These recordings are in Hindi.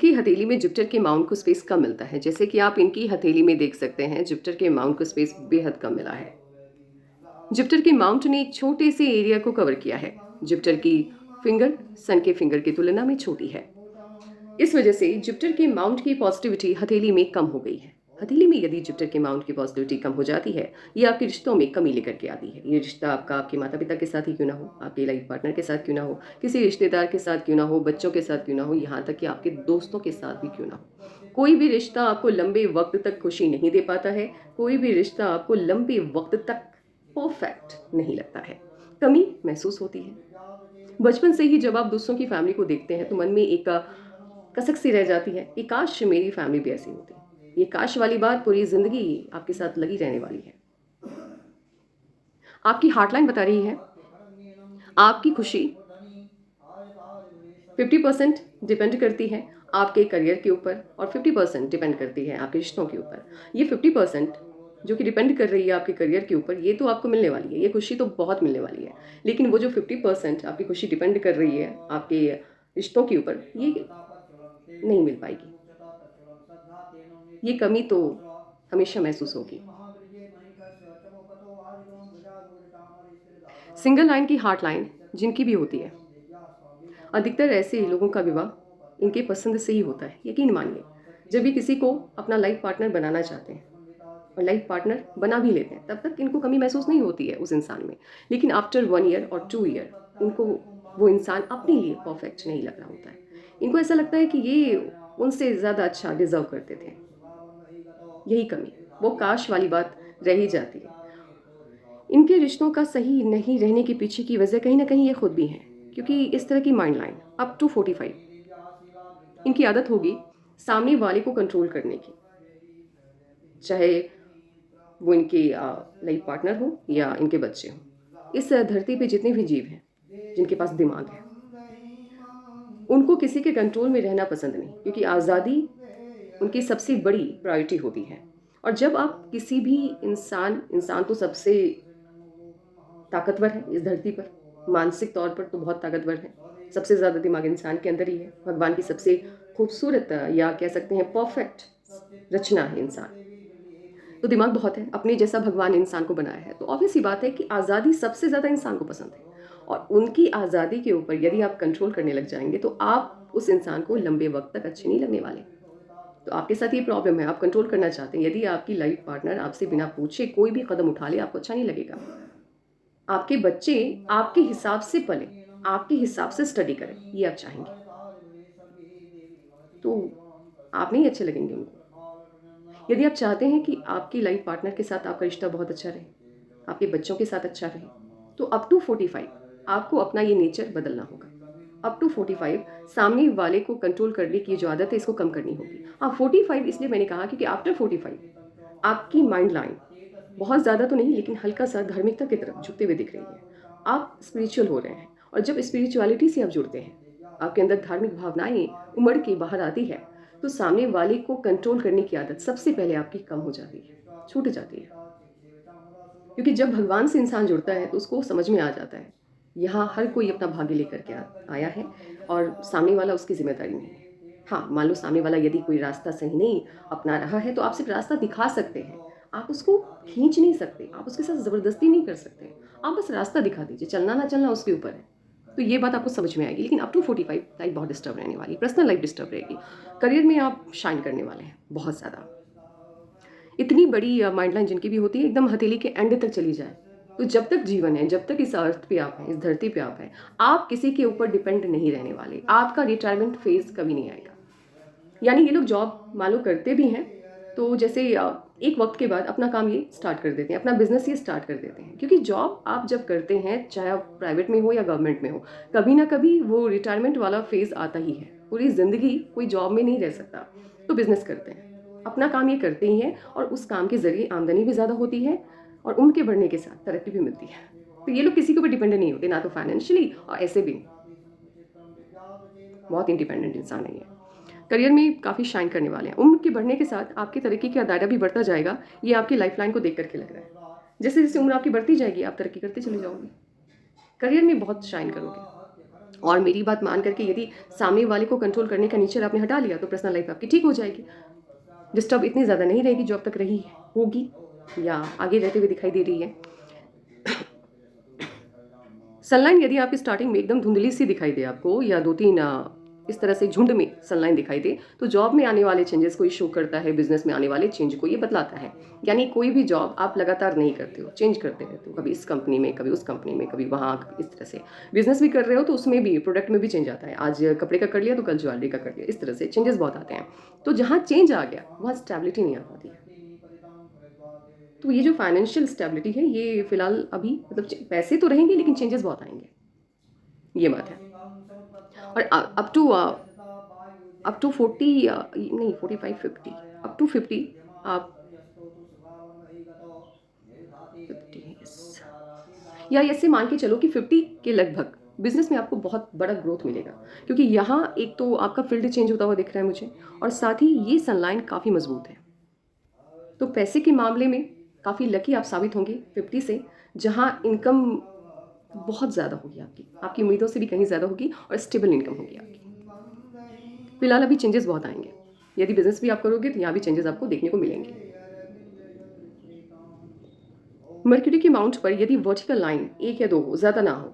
की हथेली में जुपिटर के माउंट को स्पेस कम मिलता है। जैसे कि आप इनकी हथेली में देख सकते हैं, जुपिटर के माउंट को स्पेस बेहद कम मिला है। जुपिटर के माउंट ने एक छोटे से एरिया को कवर किया है। जुपिटर की फिंगर सन के फिंगर की तुलना में छोटी है। इस वजह से जुपिटर के माउंट की पॉजिटिविटी हथेली में कम हो गई है। हथेली में यदि जुपिटर के माउंट की पॉजिटिविटी कम हो जाती है, ये आपके रिश्तों में कमी लेकर के आती है। ये रिश्ता आपका आपके माता पिता के साथ ही क्यों ना हो, आपके लाइफ पार्टनर के साथ क्यों ना हो, किसी रिश्तेदार के साथ क्यों ना हो, बच्चों के साथ क्यों ना हो, यहाँ तक कि आपके दोस्तों के साथ भी क्यों ना हो, कोई भी रिश्ता आपको लंबे वक्त तक खुशी नहीं दे पाता है। कोई भी रिश्ता आपको लंबे वक्त तक परफेक्ट नहीं लगता है। कमी महसूस होती है। बचपन से ही जब आप दूसरों की फैमिली को देखते हैं तो मन में एक कसक सी रह जाती है कि काश मेरी फैमिली भी ऐसी होती। ये काश वाली बात पूरी जिंदगी आपके साथ लगी रहने वाली है। आपकी हार्टलाइन बता रही है आपकी खुशी 50% डिपेंड करती है आपके करियर के ऊपर और 50% डिपेंड करती है आपके रिश्तों के ऊपर। ये 50% जो कि डिपेंड कर रही है आपके करियर के ऊपर, ये तो आपको मिलने वाली है, ये खुशी तो बहुत मिलने वाली है। लेकिन वो जो 50% आपकी खुशी डिपेंड कर रही है आपके रिश्तों के ऊपर, ये नहीं मिल पाएगी। ये कमी तो हमेशा महसूस होगी। सिंगल लाइन की हार्ट लाइन जिनकी भी होती है, अधिकतर ऐसे लोगों का विवाह इनके पसंद से ही होता है। यकीन मानिए, जब भी किसी को अपना लाइफ पार्टनर बनाना चाहते हैं और लाइफ पार्टनर बना भी लेते हैं, तब तक इनको कमी महसूस नहीं होती है उस इंसान में। लेकिन आफ्टर 1 ईयर और 2 ईयर इनको वो इंसान अपने लिए परफेक्ट नहीं लग रहा होता है। इनको ऐसा लगता है कि ये उनसे ज़्यादा अच्छा डिजर्व करते थे। यही कमी, वो काश वाली बात रह ही जाती है। इनके रिश्तों का सही नहीं रहने के पीछे की वजह कहीं ना कहीं ये खुद भी हैं, क्योंकि इस तरह की माइंड लाइन अप टू 45 इनकी आदत होगी सामने वाले को कंट्रोल करने की, चाहे वो इनके लाइफ पार्टनर हो या इनके बच्चे हों। इस धरती पे जितने भी जीव हैं जिनके पास दिमाग है, उनको किसी के कंट्रोल में रहना पसंद नहीं, क्योंकि आज़ादी उनकी सबसे बड़ी प्रायोरिटी होती है। और जब आप किसी भी इंसान तो सबसे ताकतवर है इस धरती पर, मानसिक तौर पर तो बहुत ताकतवर है। सबसे ज़्यादा दिमाग इंसान के अंदर ही है। भगवान की सबसे खूबसूरत या कह सकते हैं परफेक्ट रचना है इंसान। तो दिमाग बहुत है, अपने जैसा भगवान इंसान को बनाया है। तो ऑब्वियस ही बात है कि आज़ादी सबसे ज़्यादा इंसान को पसंद है। और उनकी आज़ादी के ऊपर यदि आप कंट्रोल करने लग जाएंगे तो आप उस इंसान को लंबे वक्त तक अच्छे नहीं लगने वाले। तो आपके साथ ये प्रॉब्लम है, आप कंट्रोल करना चाहते हैं। यदि आपकी लाइफ पार्टनर आपसे बिना पूछे कोई भी कदम उठा ले, आपको अच्छा नहीं लगेगा। आपके बच्चे आपके हिसाब से पले, आपके हिसाब से स्टडी करें, ये आप चाहेंगे। तो आप नहीं अच्छे लगेंगे उनको। यदि आप चाहते हैं कि आपकी लाइफ पार्टनर के साथ आपका रिश्ता बहुत अच्छा रहे, आपके बच्चों के साथ अच्छा रहे, तो अप टू 45 आपको अपना ये नेचर बदलना होगा। अप टू 45 सामने वाले को कंट्रोल करने की जो आदत है, इसको कम करनी होगी। हाँ, 45 इसलिए मैंने कहा क्योंकि आफ्टर 45 आपकी माइंड लाइन बहुत ज़्यादा तो नहीं, लेकिन हल्का सा धार्मिकता की तरफ झुकते हुए दिख रही है। आप स्पिरिचुअल हो रहे हैं, और जब स्पिरिचुअलिटी से आप जुड़ते हैं, आपके अंदर धार्मिक भावनाएं उमड़ के बाहर आती है, तो सामने वाले को कंट्रोल करने की आदत सबसे पहले आपकी कम हो जाती है, छूट जाती है। क्योंकि जब भगवान से इंसान जुड़ता है तो उसको समझ में आ जाता है यहाँ हर कोई अपना भाग्य लेकर के आया है और सामने वाला उसकी जिम्मेदारी नहीं है। हाँ, मान लो सामने वाला यदि कोई रास्ता सही नहीं अपना रहा है तो आप सिर्फ रास्ता दिखा सकते हैं, आप उसको खींच नहीं सकते, आप उसके साथ ज़बरदस्ती नहीं कर सकते। आप बस रास्ता दिखा दीजिए, चलना ना चलना उसके ऊपर है। तो ये बात आपको समझ में आएगी। लेकिन अप टू 45 लाइफ बहुत डिस्टर्ब रहने वाली, पर्सनल लाइफ डिस्टर्ब रहेगी। करियर में आप शाइन करने वाले हैं बहुत ज़्यादा। इतनी बड़ी माइंड लाइन जिनकी भी होती है, एकदम हथेली के एंड तक चली जाए। तो जब तक जीवन है, जब तक इस अर्थ पे आप हैं, इस धरती पे आप हैं, आप किसी के ऊपर डिपेंड नहीं रहने वाले। आपका रिटायरमेंट फेज कभी नहीं आएगा। यानी ये लोग जॉब मान लो करते भी हैं तो जैसे एक वक्त के बाद अपना काम ये स्टार्ट कर देते हैं, अपना बिजनेस ये स्टार्ट कर देते हैं। क्योंकि जॉब आप जब करते हैं, चाहे आप प्राइवेट में हो या गवर्नमेंट में हो, कभी ना कभी वो रिटायरमेंट वाला फेज आता ही है। पूरी ज़िंदगी कोई जॉब में नहीं रह सकता। तो बिजनेस करते हैं, अपना काम ये करते ही हैं, और उस काम के ज़रिए आमदनी भी ज़्यादा होती है और उनके बढ़ने के साथ तरक्की भी मिलती है। तो ये लोग किसी के ऊपर डिपेंडेंट नहीं होते, ना तो फाइनेंशियली और ऐसे भी नहीं। बहुत इंडिपेंडेंट इंसान है ये। करियर में काफ़ी शाइन करने वाले हैं। उम्र के बढ़ने के साथ आपकी तरक्की का दायरा भी बढ़ता जाएगा। ये आपकी लाइफ लाइन को देख करके लग रहा है। जैसे जैसे उम्र आपकी बढ़ती जाएगी, आप तरक्की करते चले जाओगे, करियर में बहुत शाइन करोगे। और मेरी बात मान करके यदि सामने वाले को कंट्रोल करने का नेचर आपने हटा लिया तो पर्सनल लाइफ आपकी ठीक हो जाएगी। डिस्टर्ब इतनी ज़्यादा नहीं रहेगी जो अब तक रही है, होगी या आगे रहते हुए दिखाई दे रही है। सनलाइन यदि आपकी स्टार्टिंग में एकदम धुंधली सी दिखाई दे आपको या 2-3 इस तरह से झुंड में सनलाइन दिखाई दे, तो जॉब में आने वाले चेंजेस को ये शो करता है, बिज़नेस में आने वाले चेंज को ये बतलाता है। यानी कोई भी जॉब आप लगातार नहीं करते हो, चेंज करते रहते हो, कभी इस कंपनी में, कभी उस कंपनी में, कभी वहाँ, कभी इस तरह से। बिज़नेस भी कर रहे हो तो उसमें भी, प्रोडक्ट में भी चेंज आता है। आज कपड़े का कर लिया तो कल ज्वेलरी का कर लिया, इस तरह से चेंजेस बहुत आते हैं। तो जहाँ चेंज आ गया, वहाँ स्टेबिलिटी नहीं आ पाती है। तो ये जो फाइनेंशियल स्टेबिलिटी है, ये फिलहाल अभी मतलब पैसे तो रहेंगे लेकिन चेंजेस बहुत आएँगे, ये बात है। और अप टू 40 नहीं 45 50 अप टू 50 आप 50 यस या ऐसे मान के चलो कि 50 के लगभग बिजनेस में आपको बहुत बड़ा ग्रोथ मिलेगा, क्योंकि यहाँ एक तो आपका फील्ड चेंज होता हुआ दिख रहा है मुझे, और साथ ही ये सनलाइन काफ़ी मजबूत है। तो पैसे के मामले में काफ़ी लकी आप साबित होंगे 50 से, जहाँ इनकम बहुत ज़्यादा होगी आपकी, आपकी उम्मीदों से भी कहीं ज़्यादा होगी और स्टेबल इनकम होगी आपकी। फिलहाल अभी चेंजेस बहुत आएंगे, यदि बिजनेस भी आप करोगे तो यहाँ भी चेंजेस आपको देखने को मिलेंगे। मर्क्यूरी के माउंट पर यदि वर्टिकल लाइन 1 या 2 हो, ज़्यादा ना हो,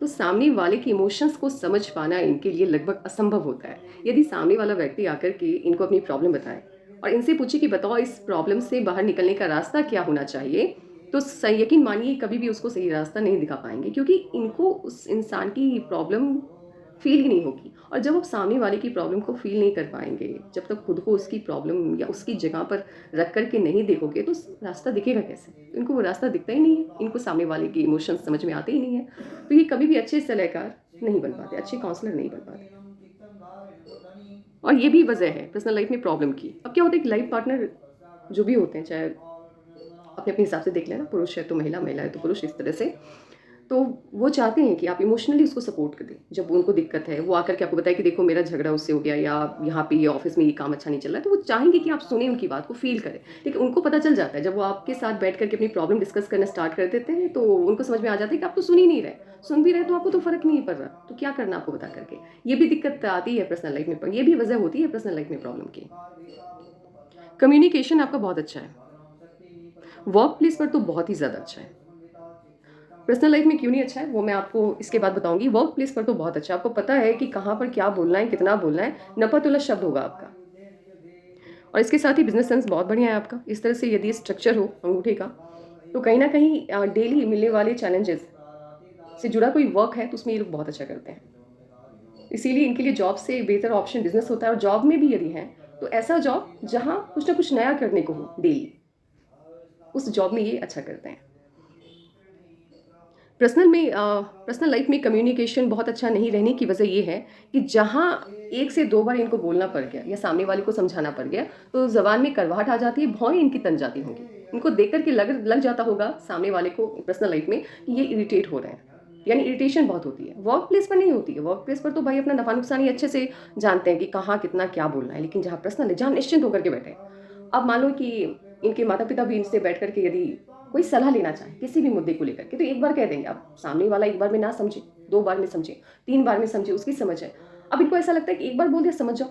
तो सामने वाले के इमोशंस को समझ पाना इनके लिए लगभग असंभव होता है। यदि सामने वाला व्यक्ति आकर के इनको अपनी प्रॉब्लम बताए और इनसे पूछे कि बताओ इस प्रॉब्लम से बाहर निकलने का रास्ता क्या होना चाहिए, तो यकीन मानिए कभी भी उसको सही रास्ता नहीं दिखा पाएंगे, क्योंकि इनको उस इंसान की प्रॉब्लम फ़ील ही नहीं होगी। और जब आप सामने वाले की प्रॉब्लम को फ़ील नहीं कर पाएँगे, जब तक खुद को उसकी प्रॉब्लम या उसकी जगह पर रख कर के नहीं देखोगे, तो स रास्ता दिखेगा कैसे? तो इनको वो रास्ता दिखता ही नहीं है, इनको सामने वाले के इमोशंस समझ में आते ही नहीं हैं। तो ये कभी भी अच्छे सलाहकार नहीं बन पाते, अच्छे काउंसलर नहीं बन पाते। और ये भी वजह है पर्सनल लाइफ़ में प्रॉब्लम की। अब क्या होता है कि लाइफ़ पार्टनर जो भी होते हैं, चाहे अपने-अपने हिसाब से देख लेना, पुरुष है तो महिला, महिला है तो पुरुष, इस तरह से। तो वो चाहते हैं कि आप इमोशनली उसको सपोर्ट कर दें। जब उनको दिक्कत है, वो आकर के आपको बताए कि देखो मेरा झगड़ा उससे हो गया, या यहाँ पे ये ऑफ़िस में ये काम अच्छा नहीं चल रहा है, तो वो चाहेंगे कि आप सुनें उनकी बात को, फ़ील करें। लेकिन उनको पता चल जाता है, जब वो आपके साथ बैठ कर के अपनी प्रॉब्लम डिस्कस करना स्टार्ट कर देते हैं, तो उनको समझ में आ जाता है कि आप तो सुन ही नहीं रहे। सुन भी रहे तो आपको तो फ़र्क नहीं पड़ रहा, तो क्या करना आपको बता कर के? ये भी दिक्कत आती है पर्सनल लाइफ़ में, ये भी वजह होती है पर्सनल लाइफ़ में प्रॉब्लम की। कम्युनिकेशन आपका बहुत अच्छा है। वर्क प्लेस पर तो बहुत ही ज़्यादा अच्छा है। पर्सनल लाइफ में क्यों नहीं अच्छा है, वो मैं आपको इसके बाद बताऊँगी। वर्क प्लेस पर तो बहुत अच्छा है, आपको पता है कि कहाँ पर क्या बोलना है, कितना बोलना है, नपा-तुला शब्द होगा आपका। और इसके साथ ही बिज़नेस सेंस बहुत बढ़िया है आपका। इस तरह से यदि स्ट्रक्चर हो अंगूठे का, तो कहीं न कहीं डेली मिलने वाले चैलेंजेज़ से जुड़ा कोई वर्क है, तो उसमें ये लोग बहुत अच्छा करते हैं। इसीलिए इनके लिए जॉब से बेहतर ऑप्शन बिज़नेस होता है, और जॉब में भी यदि है, तो ऐसा जॉब जहाँ कुछ ना कुछ नया करने को हो डेली, उस जॉब में ये अच्छा करते हैं। पर्सनल लाइफ में कम्युनिकेशन बहुत अच्छा नहीं रहने की वजह ये है कि जहाँ 1 से 2 बार इनको बोलना पड़ गया या सामने वाले को समझाना पड़ गया, तो ज़बान में कड़वाहट आ जाती है, भौएँ इनकी तन जाती होंगी। इनको देख कर के लग लग जाता होगा सामने वाले को पर्सनल लाइफ में कि ये इरिटेट हो रहे हैं, यानी इरिटेशन बहुत होती है। वर्क प्लेस पर नहीं होती है, वर्क प्लेस पर तो भाई अपना नफ़ा-नुकसान ही अच्छे से जानते हैं कि कहाँ कितना क्या बोलना है, लेकिन जहाँ पर्सनल है, जहाँ निश्चिंत होकर के बैठे हैं। अब मान लो कि इनके माता-पिता भी इनसे बैठ कर के यदि कोई सलाह लेना चाहे किसी भी मुद्दे को लेकर के, तो एक बार कह देंगे। अब सामने वाला एक बार में ना समझे, 2 बार में समझे, 3 बार में समझे, उसकी समझ है। अब इनको ऐसा लगता है कि एक बार बोल दिया समझ जाओ,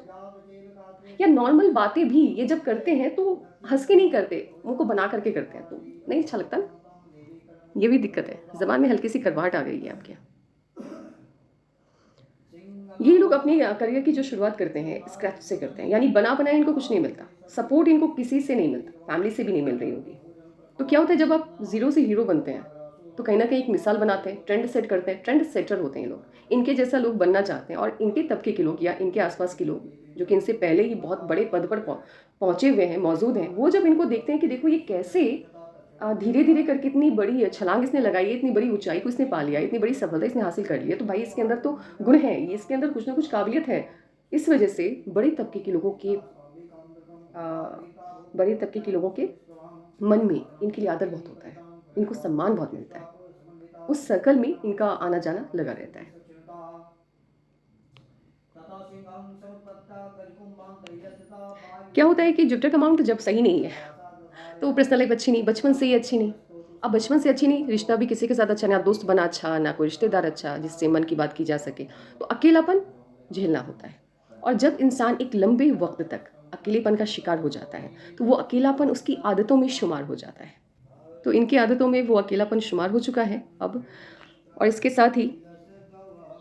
या नॉर्मल बातें भी ये जब करते हैं तो हँस के नहीं करते, मुँह को बना करके करते हैं, तो नहीं अच्छा लगता ना? ये भी दिक्कत है, ज़बान में हल्की-सी कड़वाहट आ गई है आपके। ये लोग अपने करियर की जो शुरुआत करते हैं, स्क्रैच से करते हैं, यानी बना-बनाया इनको कुछ नहीं मिलता। सपोर्ट इनको किसी से नहीं मिलता, फैमिली से भी नहीं मिल रही होगी। तो क्या होता है जब आप ज़ीरो से हीरो बनते हैं, तो कहीं न कहीं एक मिसाल बनाते हैं, ट्रेंड सेट करते हैं, ट्रेंड सेटर होते हैं ये लोग। इनके जैसा लोग बनना चाहते हैं, और इनके तबके के लोग या इनके आस-पास के लोग, जो कि इनसे पहले ही बहुत बड़े पद पर पहुँचे हुए हैं, मौजूद हैं, वो जब इनको देखते हैं कि देखो ये कैसे धीरे-धीरे करके इतनी बड़ी छलांग इसने लगाई है, इतनी बड़ी ऊँचाई को इसने पा लिया है, इतनी बड़ी सफलता इसने हासिल कर ली है, तो भाई इसके अंदर तो गुण है, ये इसके अंदर कुछ ना कुछ काबिलियत है। इस वजह से अ, बड़े तबके के लोगों के मन में इनके लिए आदर बहुत होता है, इनको सम्मान बहुत मिलता है। उस सर्कल में इनका आना-जाना लगा रहता है। क्या होता है कि जुपिटर का माउंट जब सही नहीं है, तो पर्सनल लाइफ अच्छी नहीं, बचपन से ही अच्छी नहीं। अब बचपन से अच्छी नहीं, रिश्ता भी किसी के साथ अच्छा, ना दोस्त बना अच्छा, ना कोई रिश्तेदार अच्छा जिससे मन की बात की जा सके, तो अकेलापन झेलना होता है। और जब इंसान एक लंबे वक्त तक अकेलेपन का शिकार हो जाता है, तो वो अकेलापन उसकी आदतों में शुमार हो जाता है। तो इनकी आदतों में वो अकेलापन शुमार हो चुका है अब। और इसके साथ ही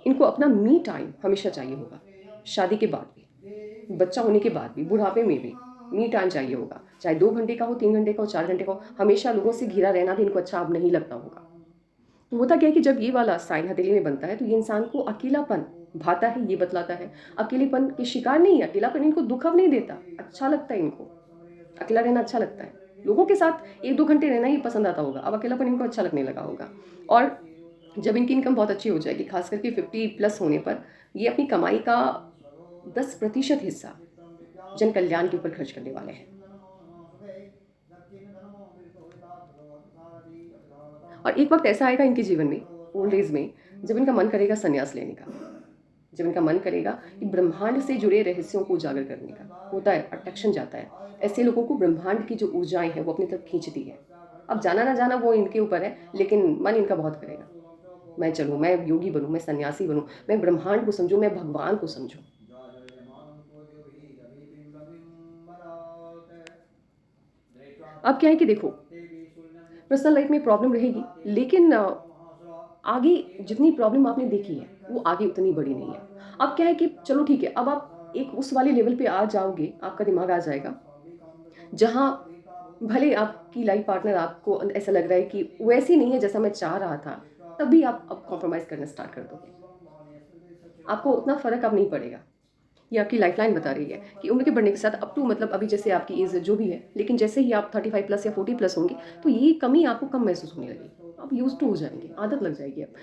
इनको अपना मी टाइम हमेशा चाहिए होगा, शादी के बाद भी, बच्चा होने के बाद भी, बुढ़ापे में भी मी टाइम चाहिए होगा। चाहे 2 घंटे का हो, 3 घंटे का हो, 4 घंटे का हो, हमेशा लोगों से घिरा रहना भी इनको अच्छा अब नहीं लगता होगा। तो होता क्या है कि जब ये वाला साइन हथेली में बनता है, तो ये इंसान को अकेलापन भाता है, ये बतलाता है। अकेलेपन के शिकार नहीं है, अकेलापन इनको दुःख अब नहीं देता, अच्छा लगता है इनको। अकेला रहना अच्छा लगता है। लोगों के साथ 1-2 घंटे रहना ही पसंद आता होगा, अब अकेलापन इनको अच्छा लगने लगा होगा। और जब इनकी इनकम बहुत अच्छी हो जाएगी, खास करके 50 प्लस होने पर, ये अपनी कमाई का 10% हिस्सा जन कल्याण के ऊपर खर्च करने वाले हैं। और एक वक्त ऐसा आएगा इनके जीवन में, ओल्ड एज में, जब इनका मन करेगा संन्यास लेने का, जब इनका मन करेगा कि ब्रह्मांड से जुड़े रहस्यों को उजागर करने का। होता है, अट्रैक्शन जाता है, ऐसे लोगों को ब्रह्मांड की जो ऊर्जाएं हैं वो अपनी तरफ खींचती है। अब जाना ना जाना वो इनके ऊपर है, लेकिन मन इनका बहुत करेगा, मैं चलूँ, मैं योगी बनूँ, मैं सन्यासी बनूँ, मैं ब्रह्मांड को समझूँ, मैं भगवान को समझूँ। अब क्या है कि देखो, पर्सनल लाइफ में प्रॉब्लम रहेगी, लेकिन आगे जितनी प्रॉब्लम आपने देखी है, वो आगे उतनी बड़ी नहीं है। अब क्या है कि चलो ठीक है, अब आप एक उस वाले लेवल पे आ जाओगे, आपका दिमाग आ जाएगा, जहाँ भले आपकी लाइफ पार्टनर आपको ऐसा लग रहा है कि वैसी नहीं है जैसा मैं चाह रहा था, तब भी आप अब कॉम्प्रोमाइज़ करना स्टार्ट कर दोगे। आपको उतना फ़र्क अब नहीं पड़ेगा। ये आपकी लाइफ़लाइन बता रही है कि उम्र के बढ़ने के साथ अप टू मतलब अभी जैसे आपकी एज जो भी है, लेकिन जैसे ही आप 35 प्लस या 40 प्लस होंगे, तो ये कमी आपको कम महसूस होने लगेगी। आप यूज़्ड टू हो जाएँगे, आदत लग जाएगी अब।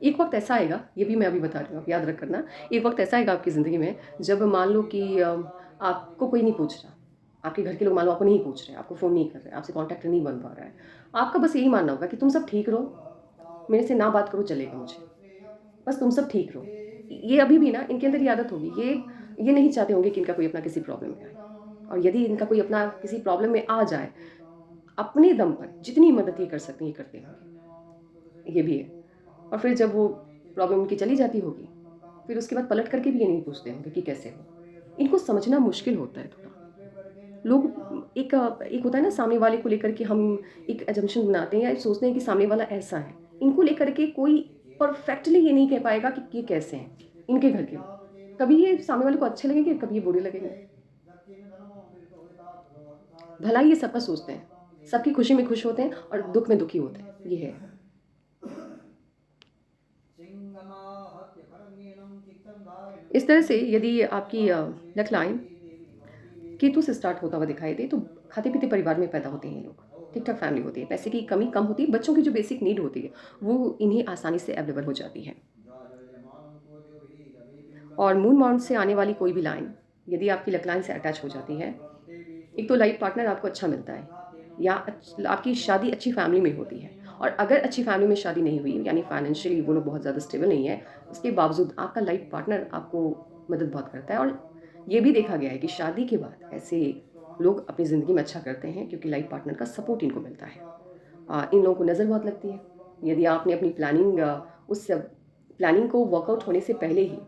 एक वक़्त ऐसा आएगा, ये भी मैं अभी बता रही हूँ, आप याद रख करना, एक वक़्त ऐसा आएगा आपकी ज़िंदगी में, जब मान लो कि आपको कोई नहीं पूछ रहा, आपके घर के लोग मान लो आपको नहीं पूछ रहे, आपको फ़ोन नहीं कर रहे, आपसे कॉन्टैक्ट नहीं बन पा रहा है। आपका बस यही मानना होगा कि तुम सब ठीक रहो, मेरे से ना बात करो चलेगा मुझे, बस तुम सब ठीक रहो। ये अभी भी ना इनके अंदर ये आदत होगी, ये नहीं चाहते होंगे कि इनका कोई अपना किसी प्रॉब्लम में आए। और यदि इनका कोई अपना किसी प्रॉब्लम में आ जाए, अपने दम पर जितनी मदद ये कर सकते हैं, ये करते होंगे, ये भी है। और फिर जब वो प्रॉब्लम उनकी चली जाती होगी, फिर उसके बाद पलट करके भी ये नहीं पूछते होंगे कि कैसे हो। इनको समझना मुश्किल होता है थोड़ा। लोग एक होता है ना, सामने वाले को लेकर के हम एक असम्पशन बनाते हैं या सोचते हैं कि सामने वाला ऐसा है। इनको लेकर के कोई परफेक्टली ये नहीं कह पाएगा कि ये कैसे हैं, इनके घर के लोग। कभी ये सामने वाले को अच्छे लगेंगे, कभी ये बुरे लगेंगे। भला ही ये सबका सोचते हैं, सबकी खुशी में खुश होते हैं और दुःख में दुखी होते हैं, ये है। इस तरह से यदि आपकी लक लाइन केतु से स्टार्ट होता हुआ दिखाई दे, तो खाते-पीते परिवार में पैदा होते हैं ये लोग। ठीक-ठाक फैमिली होती है, पैसे की कमी कम होती है, बच्चों की जो बेसिक नीड होती है, वो इन्हें आसानी से अवेलेबल हो जाती है। और मून माउंट से आने वाली कोई भी लाइन, यदि आपकी लक लाइन से अटैच हो जाती है, एक तो लाइफ पार्टनर आपको अच्छा मिलता है, या आपकी शादी अच्छी फैमिली में होती है। और अगर अच्छी फैमिली में शादी नहीं हुई, यानी फाइनेंशियली वो लोग बहुत ज़्यादा स्टेबल नहीं है, उसके बावजूद आपका लाइफ पार्टनर आपको मदद बहुत करता है। और ये भी देखा गया है कि शादी के बाद ऐसे लोग अपनी ज़िंदगी में अच्छा करते हैं, क्योंकि लाइफ पार्टनर का सपोर्ट इनको मिलता है। इन लोगों को नज़र बहुत लगती है। यदि आपने अपनी उस प्लानिंग को वर्कआउट होने से पहले ही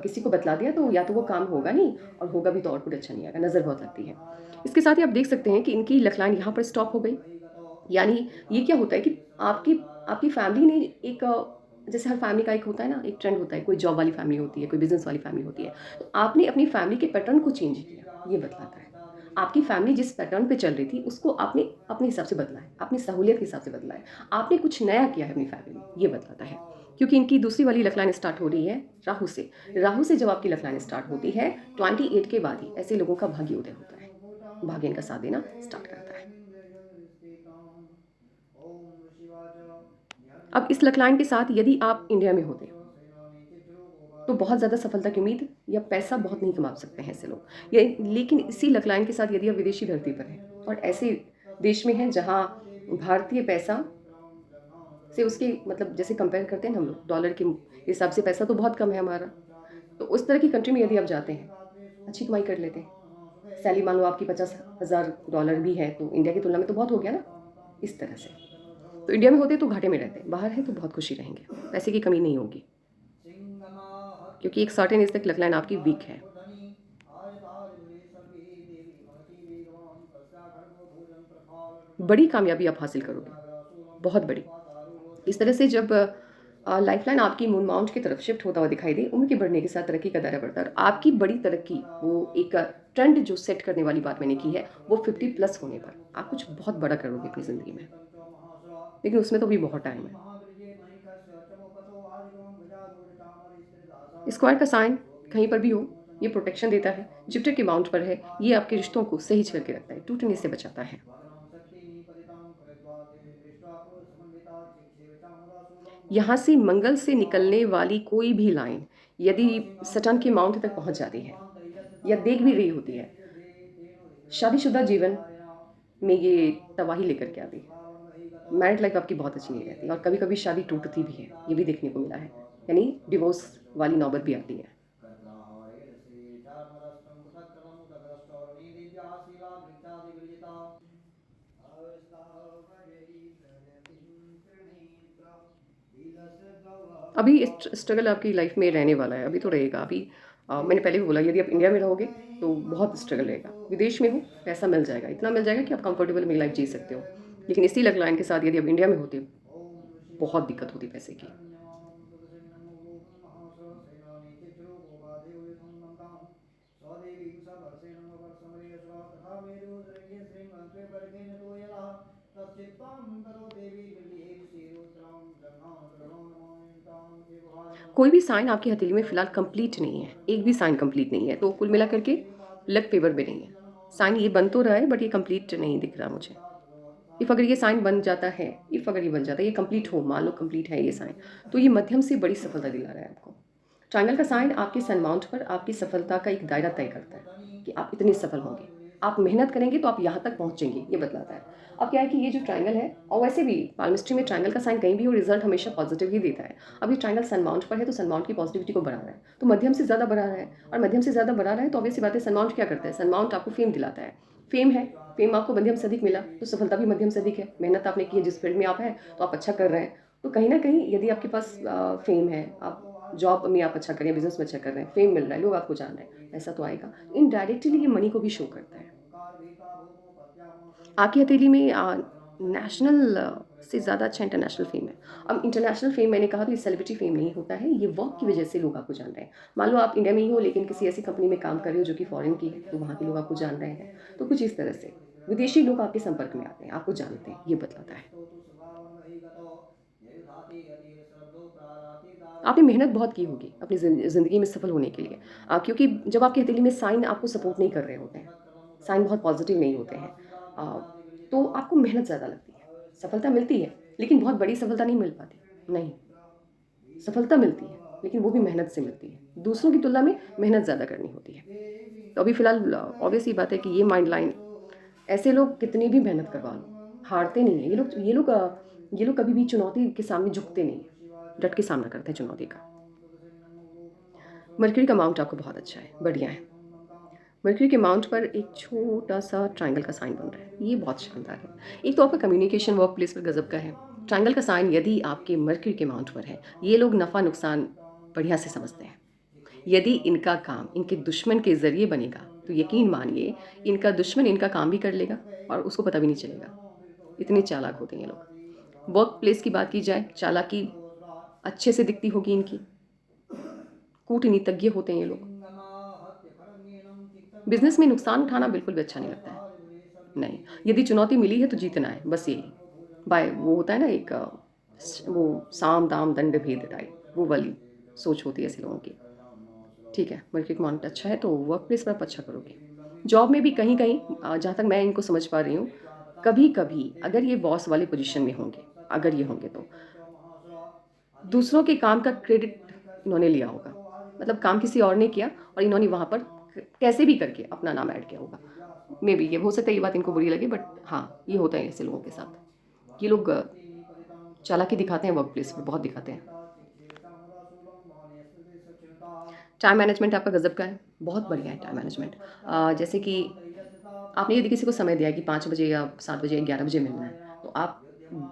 किसी को बतला दिया, तो या तो वो काम होगा नहीं, और होगा भी तो और कुछ अच्छा नहीं आएगा, नज़र बहुत लगती है। इसके साथ ही आप देख सकते हैं कि इनकी लक लाइन यहाँ पर स्टॉप हो गई। यानी ये क्या होता है कि आपकी आपकी फैमिली ने जैसे हर फैमिली का एक होता है ना, एक ट्रेंड होता है, कोई जॉब वाली फैमिली होती है, कोई बिज़नेस वाली फैमिली होती है। तो आपने अपनी फैमिली के पैटर्न को चेंज किया, ये बतलाता है। आपकी फैमिली जिस पैटर्न पे चल रही थी, उसको आपने अपने हिसाब से बदला है, अपनी सहूलियत के हिसाब से बदला है। आपने कुछ नया किया है अपनी फैमिली में, ये बतलाता है। क्योंकि इनकी दूसरी वाली लक लाइन स्टार्ट हो रही है राहु से। राहु से जब आपकी लक लाइन स्टार्ट होती है, 28 के बाद ही ऐसे लोगों का भाग्योदय होता है। भाग्य इनका साथ देना स्टार्ट करता है। अब इस लक लाइन के साथ यदि आप इंडिया में होते, तो बहुत ज़्यादा सफलता की उम्मीद या पैसा बहुत नहीं कमा सकते हैं ऐसे लोग। ये लेकिन इसी लक लाइन के साथ यदि आप विदेशी धरती पर हैं, और ऐसे देश में हैं जहाँ भारतीय पैसा से उसके मतलब जैसे कंपेयर करते हैं ना हम लोग, डॉलर के हिसाब से पैसा तो बहुत कम है हमारा। तो उस तरह की कंट्री में यदि आप जाते हैं, अच्छी कमाई कर लेते हैं। सैलरी मान लो आपकी $50,000 भी है तो इंडिया की तुलना में तो बहुत हो गया ना, इस तरह से। तो इंडिया में होते तो घाटे में रहते, बाहर है तो बहुत खुशी रहेंगे, पैसे की कमी नहीं होगी, क्योंकि एक सर्टेन एज तक लक लाइन आपकी वीक है। बड़ी कामयाबी आप हासिल करोगे, बहुत बड़ी। इस तरह से जब लाइफलाइन आपकी मून माउंट की तरफ शिफ्ट होता हुआ दिखाई दे, उम्र के बढ़ने के साथ तरक्की का दायरा बढ़ता है और आपकी बड़ी तरक्की, वो एक ट्रेंड जो सेट करने वाली बात मैंने की है, वो 50 प्लस होने पर आप कुछ बहुत बड़ा करोगे अपनी ज़िंदगी में, लेकिन उसमें तो अभी बहुत टाइम है। स्क्वायर का साइन कहीं पर भी हो, ये प्रोटेक्शन देता है, जुपिटर के माउंट पर है, ये आपके रिश्तों को सही करके रखता है, टूटने से बचाता है। यहाँ से मंगल से निकलने वाली कोई भी लाइन यदि सटर्न के माउंट तक पहुँच जाती है या देख भी रही होती है, शादीशुदा जीवन में ये तबाही लेकर के आती है। मैरिड लाइफ आपकी बहुत अच्छी नहीं रहती और कभी-कभी शादी टूटती भी है, ये भी देखने को मिला है। यानी डिवोर्स वाली नौबत भी आती है। अभी स्ट्रगल आपकी लाइफ में रहने वाला है, अभी तो रहेगा। अभी मैंने पहले भी बोला, यदि आप इंडिया में रहोगे तो बहुत स्ट्रगल रहेगा। विदेश में हो, पैसा मिल जाएगा, इतना मिल जाएगा कि आप कंफर्टेबल में लाइफ जी सकते हो। लेकिन इसी लक लाइन के साथ यदि आप इंडिया में होते, बहुत दिक्कत होती पैसे की। कोई भी साइन आपकी हथेली में फिलहाल कंप्लीट नहीं है, एक भी साइन कंप्लीट नहीं है, तो कुल मिला करके लक फेवर में नहीं है। साइन ये बन तो रहा है बट ये कंप्लीट नहीं दिख रहा मुझे। इफ़ अगर ये साइन बन जाता है, इफ़ अगर ये बन जाता है, ये कंप्लीट हो, मान लो कंप्लीट है ये साइन, तो ये मध्यम से बड़ी सफलता दिला रहा है आपको। ट्रायंगल का साइन आपके सन माउंट पर आपकी सफलता का एक दायरा तय करता है कि आप इतने सफल होंगे। आप मेहनत करेंगे तो आप यहाँ तक पहुँचेंगे, ये बतलाता है। अब क्या है कि ये जो ट्रायंगल है, और वैसे भी पाल्मिस्ट्री में ट्रायंगल का साइन कहीं भी हो, रिजल्ट हमेशा पॉजिटिव ही देता है। अब ये ट्रायंगल सन माउंट पर है तो सन माउंट की पॉजिटिविटी को बढ़ा रहा है, तो मध्यम से ज़्यादा बढ़ा रहा है, और मध्यम से ज़्यादा बढ़ा रहा है तो ऑब्वियस सी बात है, सन माउंट क्या करता है, सन माउंट आपको फेम दिलाता है। फेम है, फेम आपको मध्यम से अधिक मिला तो सफलता भी मध्यम से अधिक है। मेहनत आपने की है, जिस फील्ड में आप हैं तो आप अच्छा कर रहे हैं, तो कहीं ना कहीं यदि आपके पास फेम है, आप जॉब में आप अच्छा कर रहे हैं, बिजनेस में अच्छा कर रहे हैं, फेम मिल रहा है, लोग आपको जान रहे हैं, पैसा तो आएगा। इनडायरेक्टली ये मनी को भी शो करता है। आपकी हथेली में नेशनल से ज़्यादा अच्छा इंटरनेशनल फेम है। अब इंटरनेशनल फेम मैंने कहा तो ये सेलिब्रिटी फेम नहीं होता है, ये वर्क की वजह से लोग आपको जान रहे हैं। मान लो आप इंडिया में ही हो लेकिन किसी ऐसी कंपनी में काम कर रहे हो जो कि फॉरेन की है, तो वहाँ के लोग आपको जान रहे हैं। तो कुछ इस तरह से विदेशी लोग आपके संपर्क में आते हैं, आपको जानते हैं, ये बतलाता है। आपने मेहनत बहुत की होगी अपनी ज़िंदगी में सफल होने के लिए, क्योंकि जब आपकी हथेली में साइन आपको सपोर्ट नहीं कर रहे होते हैं, साइन बहुत पॉजिटिव नहीं होते हैं, अ, तो आपको मेहनत ज़्यादा लगती है। सफलता मिलती है लेकिन बहुत बड़ी सफलता नहीं मिल पाती। नहीं, सफलता मिलती है लेकिन वो भी मेहनत से मिलती है। दूसरों की तुलना में मेहनत ज़्यादा करनी होती है। तो अभी फ़िलहाल ऑब्वियस सी बात है कि ये माइंड लाइन, ऐसे लोग कितनी भी मेहनत करवा लो, हारते नहीं हैं। ये लोग कभी भी चुनौती के सामने झुकते नहीं हैं, डट के सामना करते हैं चुनौती का। मरकरी का माउंट आपको बहुत अच्छा है, बढ़िया है। मरकरी के माउंट पर एक छोटा-सा ट्रायंगल का साइन बन रहा है, ये बहुत शानदार है। एक तो आपका कम्युनिकेशन वर्क प्लेस पर गज़ब का है। ट्रायंगल का साइन यदि आपके मरकरी के माउंट पर है, ये लोग नफ़ा-नुकसान बढ़िया से समझते हैं। यदि इनका काम इनके दुश्मन के ज़रिए बनेगा, तो यकीन मानिए इनका दुश्मन इनका काम भी कर लेगा और उसको पता भी नहीं चलेगा। इतने चालाक होते हैं ये लोग। वर्क प्लेस की बात की जाए, चालाकी अच्छे से दिखती होगी इनकी। कूटनीतिज्ञ होते हैं ये लोग। बिज़नेस में नुकसान उठाना बिल्कुल भी अच्छा नहीं लगता है। नहीं, यदि चुनौती मिली है तो जीतना है, बस यही। बाय वो होता है ना एक वो साम, दाम, दंड, भेद टाइप, वो वाली सोच होती है ऐसे लोगों की। ठीक है, मार्केट माउंट अच्छा है तो वर्क प्लेस पर आप अच्छा करोगे। जॉब में भी कहीं-कहीं जहाँ तक मैं इनको समझ पा रही हूँ, कभी-कभी अगर ये बॉस वाले पोज़ीशन में होंगे, अगर ये होंगे तो दूसरों के काम का क्रेडिट इन्होंने लिया होगा। मतलब काम किसी और ने किया और इन्होंने वहाँ पर कैसे भी करके अपना नाम ऐड किया होगा। मेबी ये हो सकता है, ये बात इनको बुरी लगे बट हाँ, ये होता है ऐसे लोगों के साथ। ये लोग चालाकी दिखाते हैं वर्क प्लेस पे, बहुत दिखाते हैं। टाइम मैनेजमेंट आपका गज़ब का है, बहुत बढ़िया है टाइम मैनेजमेंट। जैसे कि आपने यदि किसी को समय दिया है कि 5 बजे या 7 बजे या 11 बजे मिलना है, तो आप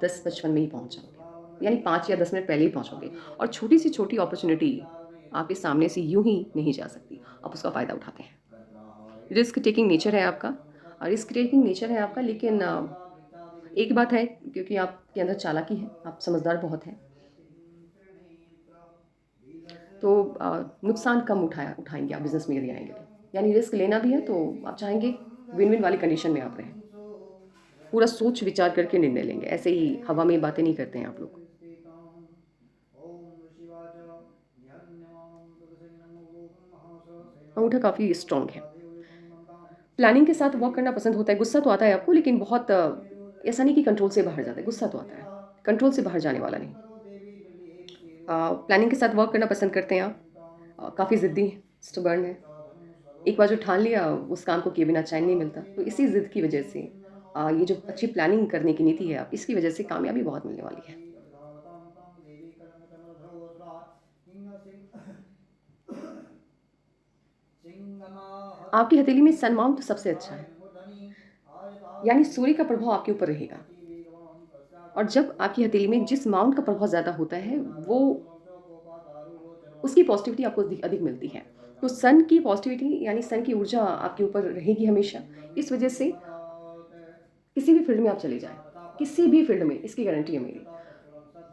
10:55 में ही पहुँच जाओगे, यानी 5 या 10 मिनट पहले ही पहुँचोगे और छोटी से छोटी अपॉर्च्युनिटी आपके सामने से यूँ ही नहीं जा सकती, आप उसका फ़ायदा उठाते हैं। रिस्क टेकिंग नेचर है आपका, रिस्क टेकिंग नेचर है आपका, लेकिन एक बात है, क्योंकि आपके अंदर चालाकी है, आप समझदार बहुत हैं, तो नुकसान कम उठाएँगे आप बिज़नेस में यदि आएँगे तो। यानी रिस्क लेना भी है तो आप चाहेंगे विन-विन वाली कंडीशन में आप रहें। पूरा सोच विचार करके निर्णय लेंगे, ऐसे ही हवा में बातें नहीं करते हैं आप लोग। अंगूठा काफ़ी स्ट्रॉन्ग है। प्लानिंग के साथ वर्क करना पसंद होता है, गुस्सा तो आता है आपको, लेकिन बहुत ऐसा नहीं कि कंट्रोल से बाहर जाता है, गुस्सा तो आता है, कंट्रोल से बाहर जाने वाला नहीं। प्लानिंग के साथ वर्क करना पसंद करते हैं आप, काफ़ी ज़िद्दी हैं, स्टबर्न हैं। एक बार जो ठान लिया, उस काम को किए बिना चैन नहीं मिलता। तो इसी ज़िद की वजह से ये जो अच्छी प्लानिंग करने की नीति है, आप इसकी वजह से कामयाबी बहुत मिलने वाली है। आपकी हथेली में सन माउंट सबसे अच्छा है, यानी सूर्य का प्रभाव आपके ऊपर रहेगा, और जब आपकी हथेली में जिस माउंट का प्रभाव ज़्यादा होता है, वो उसकी पॉज़िटिविटी आपको अधिक मिलती है। तो सन की पॉज़िटिविटी यानी सन की ऊर्जा आपके ऊपर रहेगी हमेशा। इस वजह से किसी भी फ़ील्ड में आप चले जाएँ, किसी भी फ़ील्ड में, इसकी गारंटी है मेरी।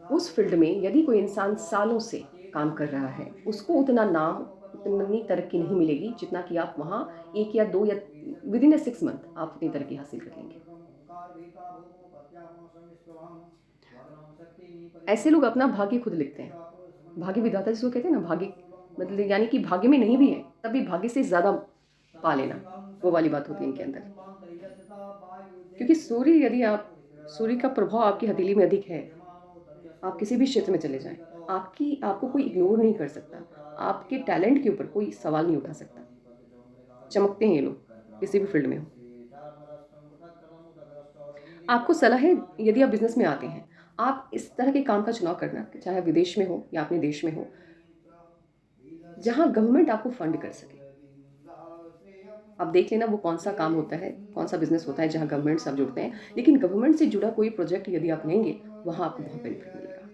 उस फ़ील्ड में यदि कोई इंसान सालों से काम कर रहा है, उसको उतना नाम, उतनी तरक्की नहीं मिलेगी, जितना कि आप वहाँ 1 या 2 या विदिन अ 6 मंथ आप उतनी तरक्की हासिल कर लेंगे। ऐसे लोग अपना भाग्य खुद लिखते हैं। भाग्य विधाता जिसको कहते हैं ना, भाग्य मतलब यानी कि भाग्य में नहीं भी है, तब भी भाग्य से ज़्यादा पा लेना, वो वाली बात होती है इनके अंदर। क्योंकि सूर्य का प्रभाव आपकी हथेली में अधिक है, आप किसी भी क्षेत्र में चले जाएँ, आपको कोई इग्नोर नहीं कर सकता। आपके टैलेंट के ऊपर कोई सवाल नहीं उठा सकता। चमकते हैं ये लोग, किसी भी फ़ील्ड में हो। आपको सलाह है, यदि आप बिज़नेस में आते हैं, आप इस तरह के काम का चुनाव करना, चाहे विदेश में हो या अपने देश में हो, जहाँ गवर्नमेंट आपको फंड कर सके। आप देख लेना वो कौन-सा काम होता है, कौन-सा बिज़नेस होता है जहाँ गवर्नमेंट से आप जुड़ते हैं। लेकिन गवर्नमेंट से जुड़ा कोई प्रोजेक्ट यदि आप लेंगे, वहाँ आपको बहुत बेनिफिट मिलेगा।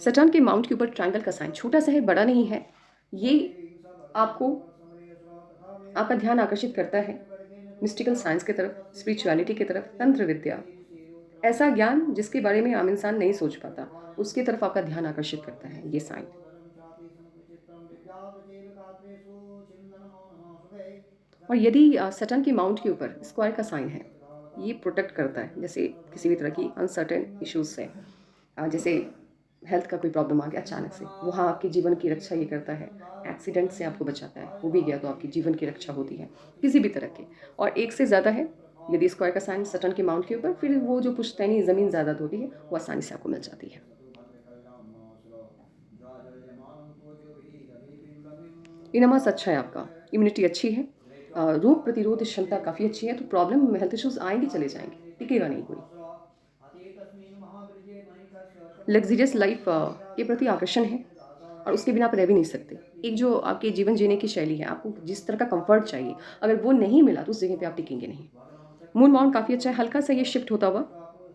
सैटर्न के माउंट के ऊपर ट्रायंगल का साइन छोटा-सा है, बड़ा नहीं है। ये आपको आपका ध्यान आकर्षित करता है मिस्टिकल साइंस की तरफ, स्पिरिचुअलिटी की तरफ, तंत्र विद्या। ऐसा ज्ञान जिसके बारे में आम इंसान नहीं सोच पाता, उसकी तरफ आपका ध्यान आकर्षित करता है ये साइन। और यदि सैटर्न के माउंट के ऊपर स्क्वायर का साइन है, ये प्रोटेक्ट करता है, जैसे किसी भी तरह की अनसर्टेन इश्यूज़ से। जैसे हेल्थ का कोई प्रॉब्लम आ गया अचानक से, वहाँ आपके जीवन की रक्षा ये करता है। एक्सीडेंट से आपको बचाता है, हो भी गया तो आपकी जीवन की रक्षा होती है, किसी भी तरह के। और एक से ज़्यादा है, यदि स्क्वायर का साइन सैटर्न के माउंट के ऊपर, फिर वो जो पुश्तैनी ज़मीन ज़्यादा होती है, वो आसानी से आपको मिल जाती है। इनमास अच्छा है आपका, इम्यूनिटी अच्छी है, रोग प्रतिरोध क्षमता काफ़ी अच्छी है, तो प्रॉब्लम हेल्थ इश्यूज़ आएँगे चले जाएँगे, टिकेगा नहीं कोई। लग्ज़रियस लाइफ़ के प्रति आकर्षण है, और उसके बिना आप रह भी नहीं सकते। एक जो आपके जीवन जीने की शैली है, आपको जिस तरह का कम्फ़र्ट चाहिए, अगर वो नहीं मिला तो उस जगह पे आप टिकेंगे नहीं। मून माउंट काफ़ी अच्छा है, हल्का-सा ये शिफ्ट होता हुआ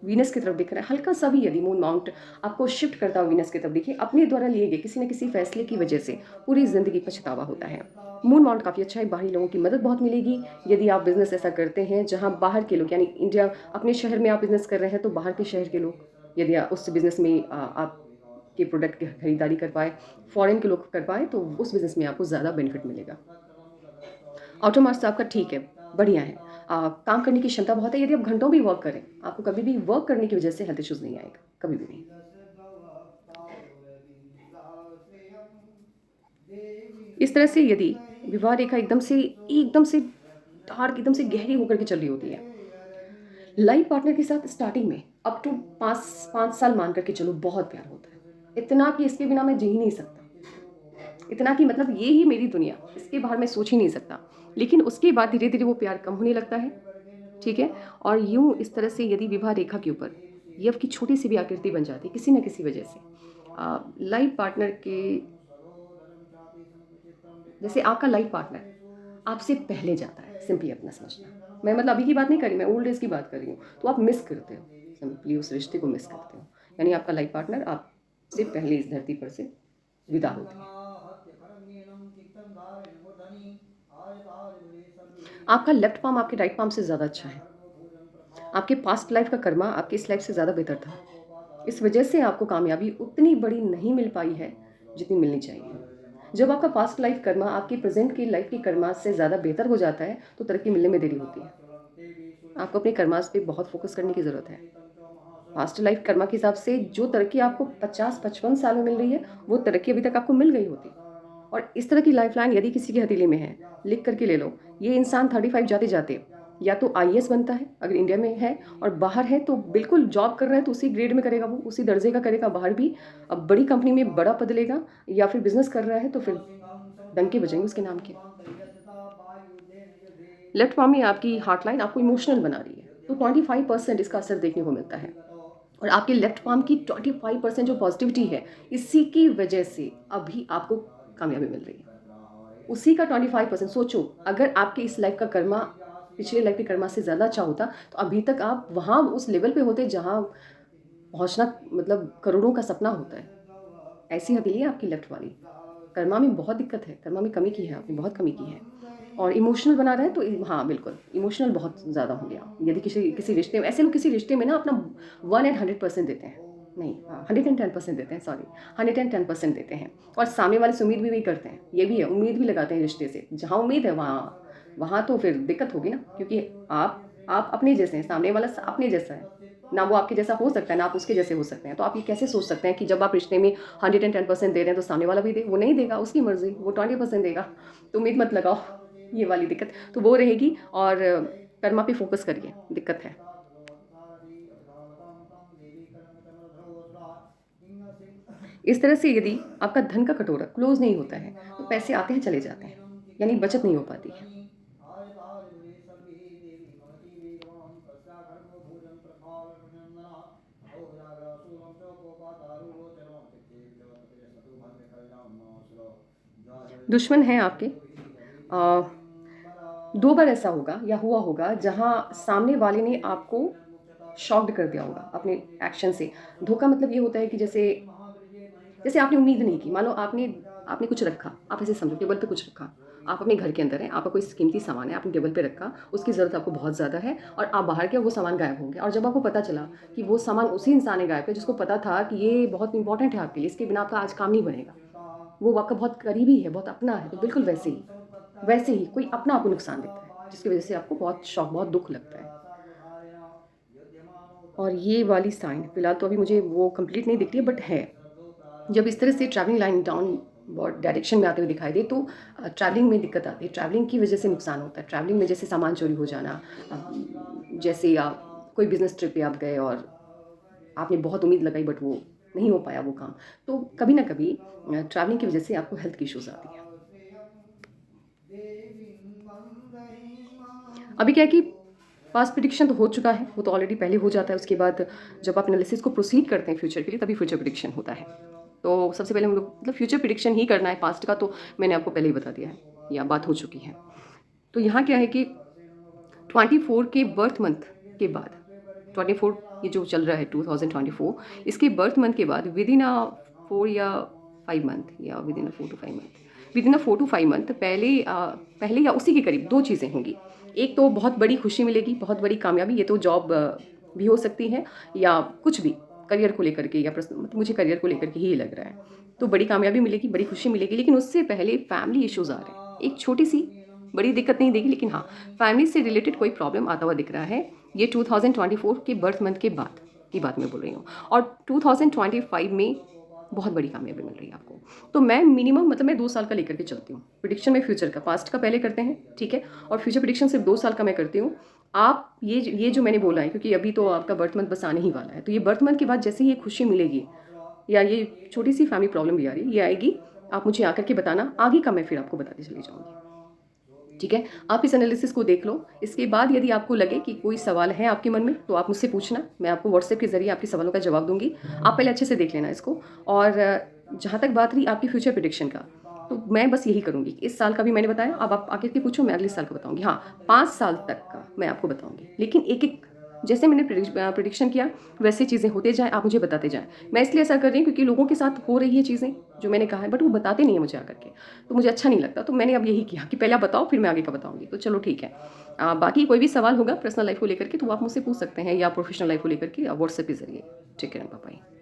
वीनस की तरफ दिख रहा है, हल्का-सा भी यदि मून माउंट आपको शिफ्ट करता हुआ वीनस की तरफ दिखे, अपने द्वारा लिए गए किसी न किसी फैसले की वजह से पूरी ज़िंदगी पछतावा होता है। मून माउंट काफ़ी अच्छा है, बाहरी लोगों की मदद बहुत मिलेगी, यदि आप बिज़नेस ऐसा करते हैं जहाँ बाहर के लोग, यानी इंडिया अपने शहर में आप बिज़नेस कर रहे हैं, तो बाहर के शहर के लोग, यदि उस बिज़नेस में आपके प्रोडक्ट की खरीदारी कर पाएँ, फ़ॉरेन के लोग कर पाएँ, तो उस बिज़नेस में आपको ज़्यादा बेनिफिट मिलेगा। आउटर मार्क्स तो आपका ठीक है, बढ़िया है। काम करने की क्षमता बहुत है, यदि आप घंटों भी वर्क करें, आपको कभी भी वर्क करने की वजह से हेल्थ इश्यूज़ नहीं आएगा, कभी भी नहीं। इस तरह से यदि विवाह रेखा एकदम से डार्क, एकदम से गहरी होकर के चल रही होती है, लाइफ पार्टनर के साथ स्टार्टिंग में अप टू 5 साल मान कर के चलो, बहुत प्यार होता है। इतना कि इसके बिना मैं जी ही नहीं सकता। इतना कि मतलब ये ही मेरी दुनिया, इसके बाहर मैं सोच ही नहीं सकता। लेकिन उसके बाद धीरे-धीरे वो प्यार कम होने लगता है, ठीक है? और यूँ इस तरह से यदि विवाह रेखा के ऊपर ये आपकी छोटी सी भी आकृति बन जाती है किसी न किसी वजह से। लाइफ पार्टनर के जैसे आपका लाइफ पार्टनर आपसे पहले जाता है, सिंपली अपना समझना। मैं मतलब अभी की बात नहीं कर रही, मैं ओल्ड एज की बात कर रही हूँ। तो आप मिस करते हो, सिंपली उस रिश्ते को मिस करते हो। यानी आपका लाइफ पार्टनर आपसे पहले इस धरती पर से विदा होते हैं। आपका लेफ्ट पाम आपके राइट पाम से ज़्यादा अच्छा है। आपके पास्ट लाइफ का कर्मा आपकी इस लाइफ से ज़्यादा बेहतर था। इस वजह से आपको कामयाबी उतनी बड़ी नहीं मिल पाई है जितनी मिलनी चाहिए। जब आपका पास्ट लाइफ कर्मा आपकी प्रेजेंट की लाइफ की कर्मा से ज़्यादा बेहतर हो जाता है तो तरक्की मिलने में देरी होती है। आपको अपने कर्मास पे बहुत फोकस करने की ज़रूरत है। पास्ट लाइफ कर्मा के हिसाब से जो तरक्की आपको 50-55 साल में मिल रही है, वो तरक्की अभी तक आपको मिल गई होती। और इस तरह की लाइफलाइन यदि किसी की हथेली में है, लिख करके ले लो। ये इंसान 35 जाते-जाते या तो आईएएस बनता है अगर इंडिया में है, और बाहर है तो बिल्कुल जॉब कर रहा है तो उसी ग्रेड में करेगा, वो उसी दर्जे का करेगा बाहर भी। अब बड़ी कंपनी में बड़ा पद लेगा, या फिर बिज़नेस कर रहा है तो फिर डंके बजेंगे उसके नाम के। लेफ्ट पाम में आपकी हार्ट लाइन आपको इमोशनल बना रही है, तो 25% इसका असर देखने को मिलता है। और आपके लेफ्ट पाम की 25% जो पॉजिटिविटी है, इसी की वजह से अभी आपको कामयाबी मिल रही है। उसी का 25% सोचो, अगर आपके इस लाइफ का कर्मा पिछले लाइफ के कर्मा से ज़्यादा अच्छा होता तो अभी तक आप वहाँ उस लेवल पे होते जहाँ पहुँचना मतलब करोड़ों का सपना होता है। ऐसी हथेली है आपकी लेफ्ट वाली। कर्मा में बहुत दिक्कत है, कर्मा में कमी की है आपने, बहुत कमी की है। और इमोशनल बना रहा है तो हाँ, बिल्कुल इमोशनल बहुत ज़्यादा होंगे आप। यदि किसी किसी रिश्ते में, ऐसे लोग किसी रिश्ते में ना अपना 1 एंड 100% देते हैं। नहीं, हाँ, 110% देते हैं, सॉरी, 110% देते हैं। और सामने वाले से उम्मीद भी वही करते हैं, ये भी है, उम्मीद भी लगाते हैं रिश्ते से। जहाँ उम्मीद है वहाँ वहाँ तो फिर दिक्कत होगी ना, क्योंकि आप अपने जैसे हैं, सामने वाला अपने जैसा है। ना वो आपके जैसा हो सकता है, ना आप उसके जैसे हो सकते हैं। तो आप ये कैसे सोच सकते हैं कि जब आप रिश्ते में 110% दे रहे हैं तो सामने वाला भी दे? वो नहीं देगा, उसकी मर्ज़ी, वो 20% देगा। तो उम्मीद मत लगाओ, ये वाली दिक्कत तो वो रहेगी। और कर्मा पे फोकस करिए, दिक्कत है। इस तरह से यदि आपका धन का कटोरा क्लोज़ नहीं होता है, तो पैसे आते हैं, चले जाते हैं, यानी बचत नहीं हो पाती है। दुश्मन हैं आपके। अ, 2 बार ऐसा होगा या हुआ होगा जहाँ सामने वाले ने आपको शॉक्ड कर दिया होगा अपने एक्शन से। धोखा मतलब ये होता है कि जैसे जैसे आपने उम्मीद नहीं की। मान लो आपने आपने कुछ रखा, आप ऐसे समझो टेबल पे कुछ रखा। आप अपने घर के अंदर हैं, आपका कोई कीमती सामान है, आपने टेबल पे रखा, उसकी ज़रूरत आपको बहुत ज़्यादा है, और आप बाहर गए, वो सामान गायब हो गया। और जब आपको पता चला कि वो सामान उसी इंसान ने गायब किया जिसको पता था कि ये बहुत इंपॉर्टेंट है आपके लिए, इसके बिना आपका आज काम नहीं बनेगा। वो आपका बहुत करीबी है, बहुत अपना है, तो बिल्कुल वैसे ही कोई अपना आपको नुकसान देता है, जिसकी वजह से आपको बहुत शॉक, बहुत दुःख लगता है। और ये वाली साइन फिलहाल तो अभी मुझे वो कंप्लीट नहीं दिख रही है, बट है। जब इस तरह से ट्रैवलिंग लाइन डाउन डायरेक्शन में आते हुए दिखाई दे तो ट्रैवलिंग में दिक्कत आती है, ट्रैवलिंग की वजह से नुकसान होता है। ट्रैवलिंग में जैसे सामान चोरी हो जाना, जैसे आप कोई बिजनेस ट्रिप पे आप गए और आपने बहुत उम्मीद लगाई बट वो नहीं हो पाया वो काम। तो कभी ना कभी ट्रैवलिंग की वजह से आपको हेल्थ की इश्यूज आती हैं। अभी क्या है कि पास्ट प्रिडिक्शन तो हो चुका है, वो तो ऑलरेडी पहले हो जाता है। उसके बाद जब आप एनालिसिस को प्रोसीड करते हैं फ्यूचर के लिए, तभी फ्यूचर प्रिडिक्शन होता है। तो सबसे पहले हम लोग मतलब फ्यूचर प्रिडिक्शन ही करना है, पास्ट का तो मैंने आपको पहले ही बता दिया है, या बात हो चुकी है। तो यहाँ क्या है कि 24 के बर्थ मंथ के बाद, 24 ये जो चल रहा है 2024, इसके बर्थ मंथ के बाद विद इन 4 या 5 मंथ, या within 4 to 5 month, within 4 to 5 month पहले या उसी के करीब 2 चीज़ें होंगी। एक तो बहुत बड़ी खुशी मिलेगी, बहुत बड़ी कामयाबी, ये तो जॉब भी हो सकती है, या कुछ भी करियर को लेकर के, या मतलब मुझे करियर को लेकर के ही लग रहा है। तो बड़ी कामयाबी मिलेगी, बड़ी खुशी मिलेगी, लेकिन उससे पहले फैमिली इश्यूज़ आ रहे हैं। एक छोटी सी बड़ी दिक्कत नहीं देगी, लेकिन हाँ, फैमिली से रिलेटेड कोई प्रॉब्लम आता हुआ दिख रहा है। ये 2024 के बर्थ मंथ के बाद की बात मैं बोल रही हूँ। और 2025 में बहुत बड़ी कामयाबी मिल रही है आपको। तो मैं मिनिमम मतलब मैं 2 साल का लेकर के चलती हूँ प्रिडिक्शन में फ्यूचर का। पास्ट का पहले करते हैं, ठीक है, और फ्यूचर प्रिडिक्शन सिर्फ 2 साल का मैं करती हूँ। आप ये जो मैंने बोला है, क्योंकि अभी तो आपका बर्थ मंथ बस आने ही वाला है, तो ये बर्थ मंथ के बाद जैसे ही ये खुशी मिलेगी, या ये छोटी सी फैमिली प्रॉब्लम भी आ रही है, ये आएगी, आप मुझे आकर के बताना, आगे का मैं फिर आपको बताती चली जाऊँगी। ठीक है, आप इस एनालिसिस को देख लो। इसके बाद यदि आपको लगे कि कोई सवाल है आपके मन में तो आप मुझसे पूछना, मैं आपको व्हाट्सएप के ज़रिए आपके सवालों का जवाब दूँगी। आप पहले अच्छे से देख लेना इसको। और जहाँ तक बात रही आपकी फ्यूचर प्रेडिक्शन का, तो मैं बस यही करूँगी कि इस साल का भी मैंने बताया, अब आप आगे के पूछो, मैं अगले साल का बताऊँगी। हाँ, 5 साल तक का मैं आपको बताऊँगी, लेकिन एक-एक जैसे मैंने प्रेडिक्शन किया वैसे चीज़ें होते जाएँ, आप मुझे बताते जाएँ। मैं इसलिए ऐसा कर रही हूँ क्योंकि लोगों के साथ हो रही है चीज़ें जो मैंने कहा है, बट वो बताते नहीं हैं मुझे आकर के, तो मुझे अच्छा नहीं लगता। तो मैंने अब यही किया कि पहले आप बताओ फिर मैं आगे का बताऊँगी। तो चलो ठीक है। बाकी कोई भी सवाल होगा पर्सनल लाइफ़ को लेकर के तो आप मुझसे पूछ सकते हैं, या प्रोफेशनल लाइफ़ को लेकर के व्हाट्सएप के ज़रिए। ठीक है, बाय बाय।